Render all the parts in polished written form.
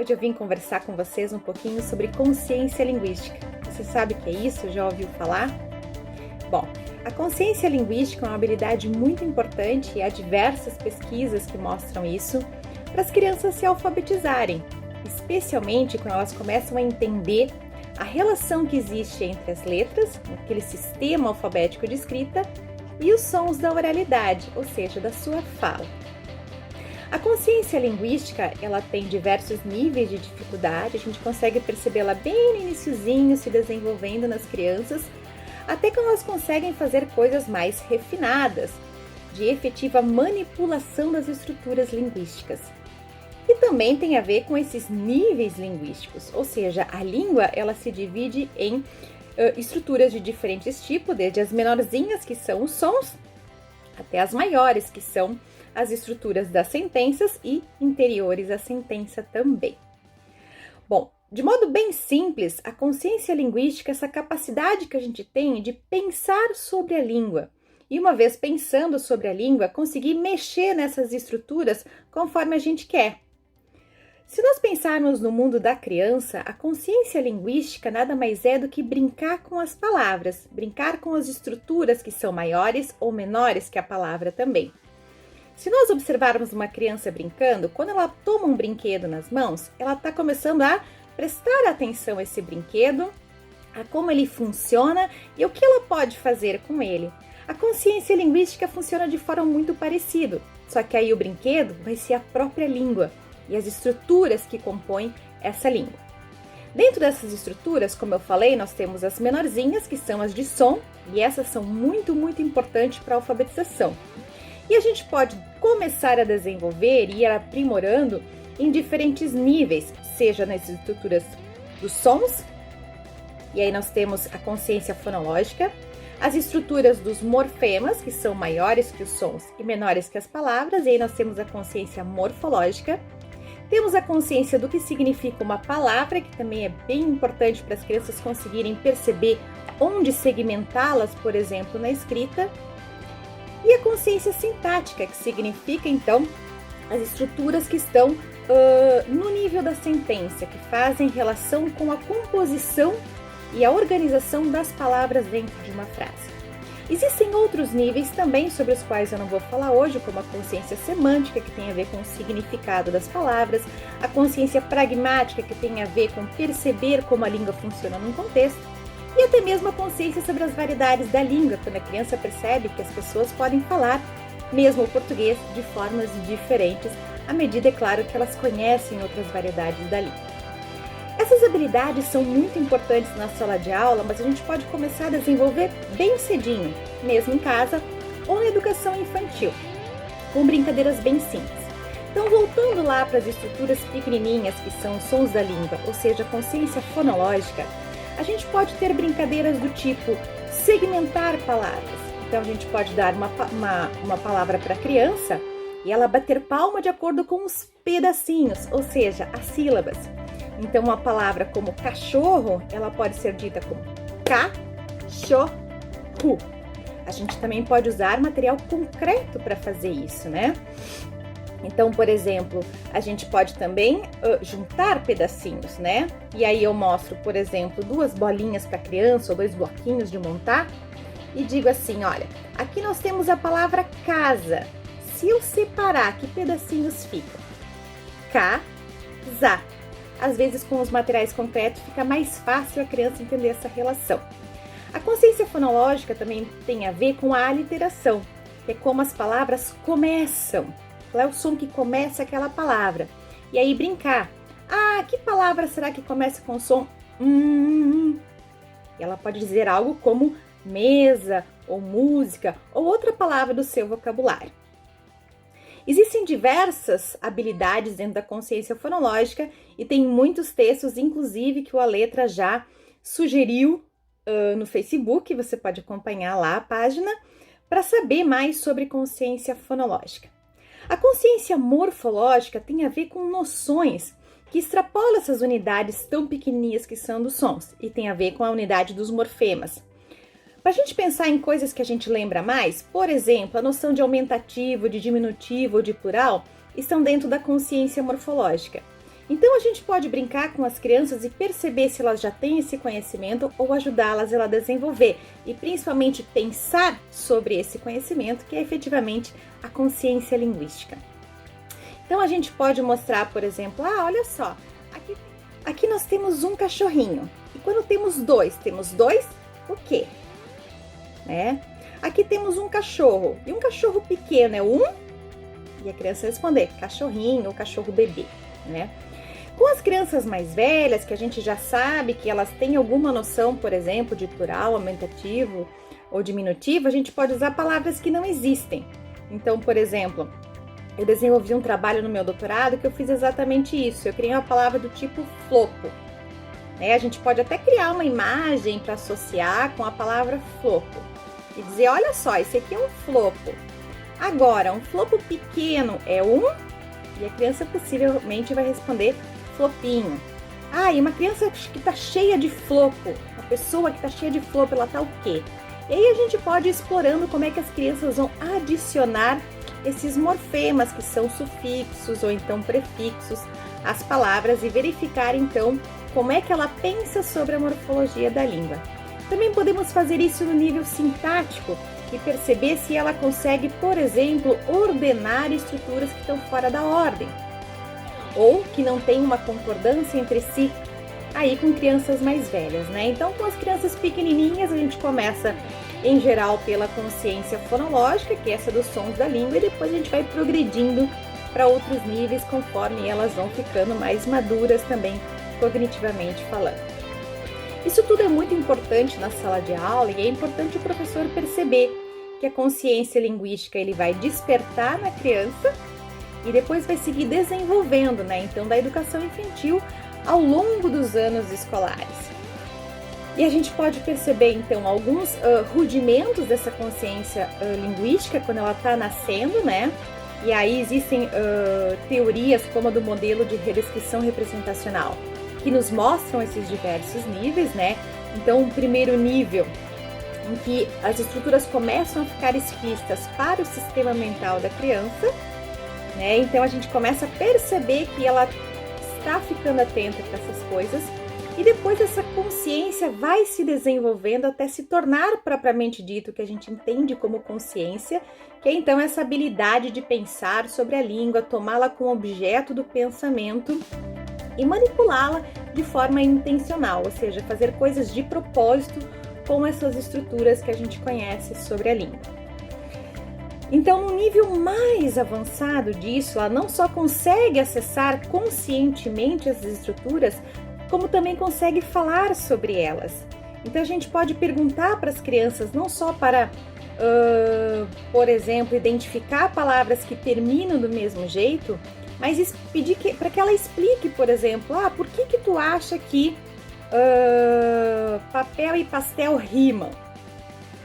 Hoje eu vim conversar com vocês um pouquinho sobre consciência linguística. Você sabe o que é isso? Já ouviu falar? Bom, a consciência linguística é uma habilidade muito importante e há diversas pesquisas que mostram isso para as crianças se alfabetizarem, especialmente quando elas começam a entender a relação que existe entre as letras, aquele sistema alfabético de escrita, e os sons da oralidade, ou seja, da sua fala. A consciência linguística, ela tem diversos níveis de dificuldade, a gente consegue percebê-la bem no iniciozinho, se desenvolvendo nas crianças, até que elas conseguem fazer coisas mais refinadas, de efetiva manipulação das estruturas linguísticas. E também tem a ver com esses níveis linguísticos, ou seja, a língua ela se divide em estruturas de diferentes tipos, desde as menorzinhas, que são os sons, até as maiores, que são as estruturas das sentenças e interiores à sentença também. Bom, de modo bem simples, a consciência linguística é essa capacidade que a gente tem de pensar sobre a língua. E uma vez pensando sobre a língua, conseguir mexer nessas estruturas conforme a gente quer. Se nós pensarmos no mundo da criança, a consciência linguística nada mais é do que brincar com as palavras, brincar com as estruturas que são maiores ou menores que a palavra também. Se nós observarmos uma criança brincando, quando ela toma um brinquedo nas mãos, ela está começando a prestar atenção a esse brinquedo, a como ele funciona e o que ela pode fazer com ele. A consciência linguística funciona de forma muito parecida, só que aí o brinquedo vai ser a própria língua e as estruturas que compõem essa língua. Dentro dessas estruturas, como eu falei, nós temos as menorzinhas, que são as de som, e essas são muito importantes para a alfabetização. E a gente pode começar a desenvolver e ir aprimorando em diferentes níveis, seja nas estruturas dos sons, e aí nós temos a consciência fonológica, as estruturas dos morfemas, que são maiores que os sons e menores que as palavras, e aí nós temos a consciência morfológica. Temos a consciência do que significa uma palavra, que também é bem importante para as crianças conseguirem perceber onde segmentá-las, por exemplo, na escrita. E a consciência sintática, que significa, então, as estruturas que estão no nível da sentença, que fazem relação com a composição e a organização das palavras dentro de uma frase. Existem outros níveis também sobre os quais eu não vou falar hoje, como a consciência semântica, que tem a ver com o significado das palavras, a consciência pragmática, que tem a ver com perceber como a língua funciona num contexto, e até mesmo a consciência sobre as variedades da língua, quando a criança percebe que as pessoas podem falar, mesmo o português, de formas diferentes, à medida, é claro, que elas conhecem outras variedades da língua. Essas habilidades são muito importantes na sala de aula, mas a gente pode começar a desenvolver bem cedinho, mesmo em casa ou na educação infantil, com brincadeiras bem simples. Então, voltando lá para as estruturas pequenininhas, que são os sons da língua, ou seja, a consciência fonológica, a gente pode ter brincadeiras do tipo segmentar palavras. Então, a gente pode dar uma palavra para a criança e ela bater palma de acordo com os pedacinhos, ou seja, as sílabas. Então, uma palavra como cachorro, ela pode ser dita como cachorro. A gente também pode usar material concreto para fazer isso, né? Então, por exemplo, a gente pode também juntar pedacinhos, né? E aí eu mostro, por exemplo, 2 bolinhas para criança ou 2 bloquinhos de montar e digo assim, olha, aqui nós temos a palavra casa. Se eu separar, que pedacinhos ficam? Casa. Às vezes, com os materiais concretos, fica mais fácil a criança entender essa relação. A consciência fonológica também tem a ver com a aliteração, que é como as palavras começam. Qual é o som que começa aquela palavra? E aí brincar. Ah, que palavra será que começa com o som? E ela pode dizer algo como mesa, ou música, ou outra palavra do seu vocabulário. Existem diversas habilidades dentro da consciência fonológica e tem muitos textos, inclusive, que o Aletra já sugeriu no Facebook, você pode acompanhar lá a página, para saber mais sobre consciência fonológica. A consciência morfológica tem a ver com noções que extrapolam essas unidades tão pequenininhas que são dos sons e tem a ver com a unidade dos morfemas. Para a gente pensar em coisas que a gente lembra mais, por exemplo, a noção de aumentativo, de diminutivo ou de plural, estão dentro da consciência morfológica. Então a gente pode brincar com as crianças e perceber se elas já têm esse conhecimento ou ajudá-las a desenvolver e principalmente pensar sobre esse conhecimento, que é efetivamente a consciência linguística. Então a gente pode mostrar, por exemplo, olha só, aqui nós temos um cachorrinho. E quando temos dois o quê? Né? Aqui temos um cachorro. E um cachorro pequeno é um? E a criança responder, cachorrinho ou cachorro bebê, né? Com as crianças mais velhas, que a gente já sabe que elas têm alguma noção, por exemplo, de plural, aumentativo ou diminutivo, a gente pode usar palavras que não existem. Então, por exemplo, eu desenvolvi um trabalho no meu doutorado que eu fiz exatamente isso. Eu criei uma palavra do tipo flopo. A gente pode até criar uma imagem para associar com a palavra flopo e dizer, olha só, esse aqui é um flopo. Agora, um flopo pequeno é um? E a criança possivelmente vai responder flopinho. E uma criança que está cheia de flopo, uma pessoa que está cheia de flopo, ela está o quê? E aí a gente pode ir explorando como é que as crianças vão adicionar esses morfemas, que são sufixos ou então prefixos, às palavras e verificar então como é que ela pensa sobre a morfologia da língua. Também podemos fazer isso no nível sintático e perceber se ela consegue, por exemplo, ordenar estruturas que estão fora da ordem ou que não tem uma concordância entre si, aí com crianças mais velhas, né? Então, com as crianças pequenininhas, a gente começa, em geral, pela consciência fonológica, que é essa dos sons da língua, e depois a gente vai progredindo para outros níveis conforme elas vão ficando mais maduras também, cognitivamente falando. Isso tudo é muito importante na sala de aula e é importante o professor perceber que a consciência linguística ele vai despertar na criança e depois vai seguir desenvolvendo, né? Então, da educação infantil ao longo dos anos escolares. E a gente pode perceber, então, alguns rudimentos dessa consciência linguística quando ela está nascendo, né? E aí existem teorias como a do modelo de redescrição representacional, que nos mostram esses diversos níveis, né? Então, o primeiro nível, em que as estruturas começam a ficar explícitas para o sistema mental da criança, né? Então, a gente começa a perceber que ela está ficando atenta para essas coisas e depois essa consciência vai se desenvolvendo até se tornar propriamente dito o que a gente entende como consciência, que é então essa habilidade de pensar sobre a língua, tomá-la como objeto do pensamento e manipulá-la de forma intencional, ou seja, fazer coisas de propósito com essas estruturas que a gente conhece sobre a língua. Então, no nível mais avançado disso, ela não só consegue acessar conscientemente essas estruturas, como também consegue falar sobre elas. Então, a gente pode perguntar para as crianças, não só para, por exemplo, identificar palavras que terminam do mesmo jeito, mas pedir para que ela explique, por exemplo, por que tu acha que papel e pastel rimam?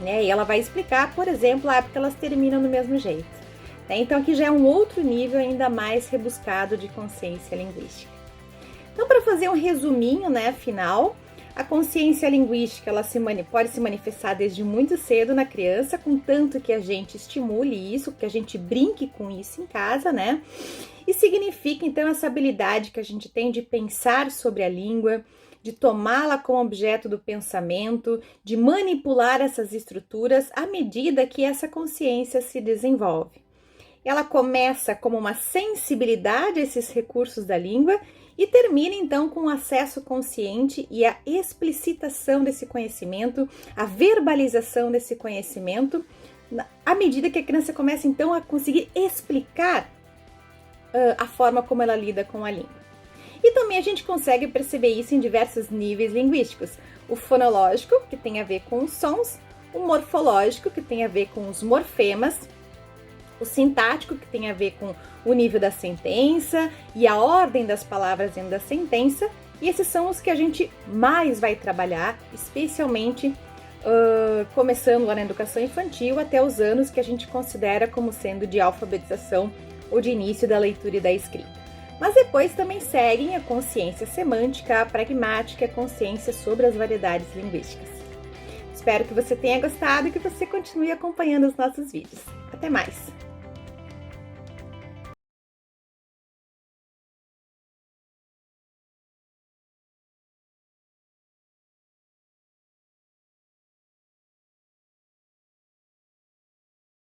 Né? E ela vai explicar, por exemplo, porque elas terminam do mesmo jeito. Né? Então, aqui já é um outro nível ainda mais rebuscado de consciência linguística. Então, para fazer um resuminho, né, final, a consciência linguística ela pode se manifestar desde muito cedo na criança, contanto que a gente estimule isso, que a gente brinque com isso em casa, né? E significa, então, essa habilidade que a gente tem de pensar sobre a língua, de tomá-la como objeto do pensamento, de manipular essas estruturas à medida que essa consciência se desenvolve. Ela começa como uma sensibilidade a esses recursos da língua e termina então com o acesso consciente e a explicitação desse conhecimento, a verbalização desse conhecimento, à medida que a criança começa então a conseguir explicar a forma como ela lida com a língua. E também a gente consegue perceber isso em diversos níveis linguísticos. O fonológico, que tem a ver com os sons, o morfológico, que tem a ver com os morfemas, o sintático, que tem a ver com o nível da sentença e a ordem das palavras dentro da sentença, e esses são os que a gente mais vai trabalhar, especialmente começando lá na educação infantil até os anos que a gente considera como sendo de alfabetização ou de início da leitura e da escrita. Mas depois também seguem a consciência semântica, a pragmática, a consciência sobre as variedades linguísticas. Espero que você tenha gostado e que você continue acompanhando os nossos vídeos. Até mais!